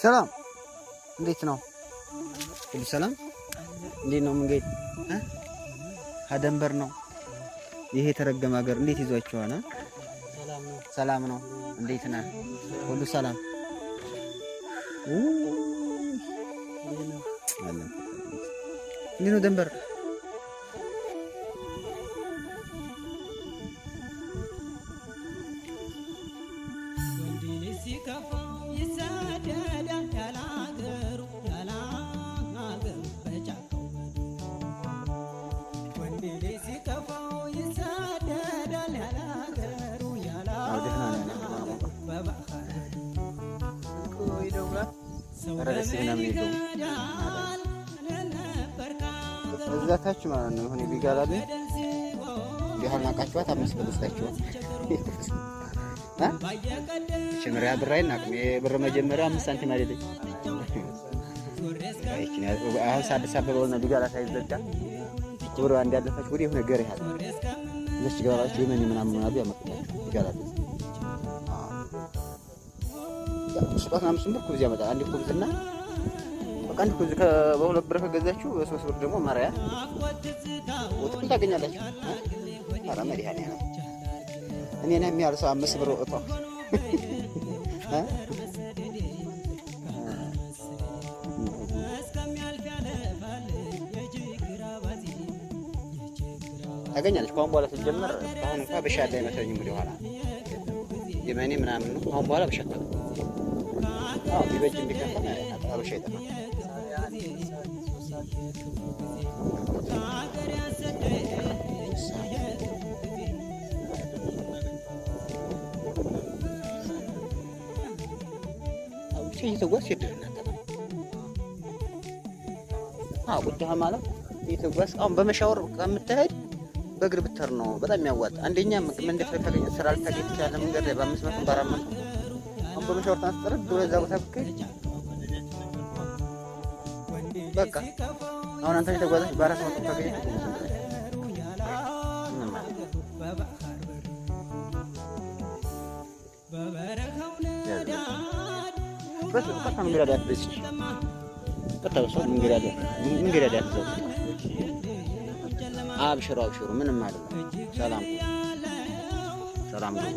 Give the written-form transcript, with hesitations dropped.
ሰላም እንዴት ነው? ሁሉ ሰላም እንዴት ነው? መንገድ ሀደንበር ነው። ይሄ የተረገመ ሀገር እንዴት ይዟችኋል? ሰላም ነው። እንዴት ነህ? ሁሉ ሰላም እንዴት ነው ደንበር? እዛታች ማለት ነው። ሆነ ቢጋላሉ ቢሆን አቃችኋት 5 ብር ስታችሁ ሸምሪያ ብራይና የብር መጀመሪያ 5 ሳንቲም አይደለም። አሁን ሳድስ አበበውና ቢጋላ ሳይዘጋ ወደ አንድ ያለፈች ወዲህ የሆነ ገር ያለ እዚህ ጋራችሁ የመኒ ምናምን ምናምን ያመጣል ቢጋላሉ ስፋት 5 ብር ኩብዝ ያመጣል። አንድ ኩብዝና በቃ አንድ ኩብዝ በ2 ብር ከገዛችሁ በ3 ብር ደግሞ ማሪያ ወጥተን ታገኛላችሁ። አረ መዲሃኒ ነው እኔ ነኝ የሚያርሰው 5 ብር ወጥቶ ታገኛለች። ከአሁን በኋላ ስትጀምር አሁን እንኳን በሻለ አይመስለኝም። ወደ ኋላ የመኒ ምናምን ነው። አሁን በኋላ በሻለ ቢበጅም ቢከፈል አጣበሻ ይጠፋል። እየተጓዝክ ይደርናል። ጉዳይ ማለት እየተጓዝክ አሁን በመሻወር ከምትሄድ በእግር ብትር ነው በጣም የሚያዋጣ። አንደኛ መንገድ ፈቀደኝ ስራ ልታገኝ ትችላለህ። መንገድ ላይ በ500 በ400 አሁን በመሻወር ታስጠርድ ወደዛ ቦታ ብትሄድ በቃ አሁን አንተ የተጓዘች በ400 ታገኝ በስ በቃ መንገድ ላይ አትበስጭ። ከተወሰነ መንገድ ላይ አትዘው። አብሽሩ ምንም አይደለም። ሰላም ነው።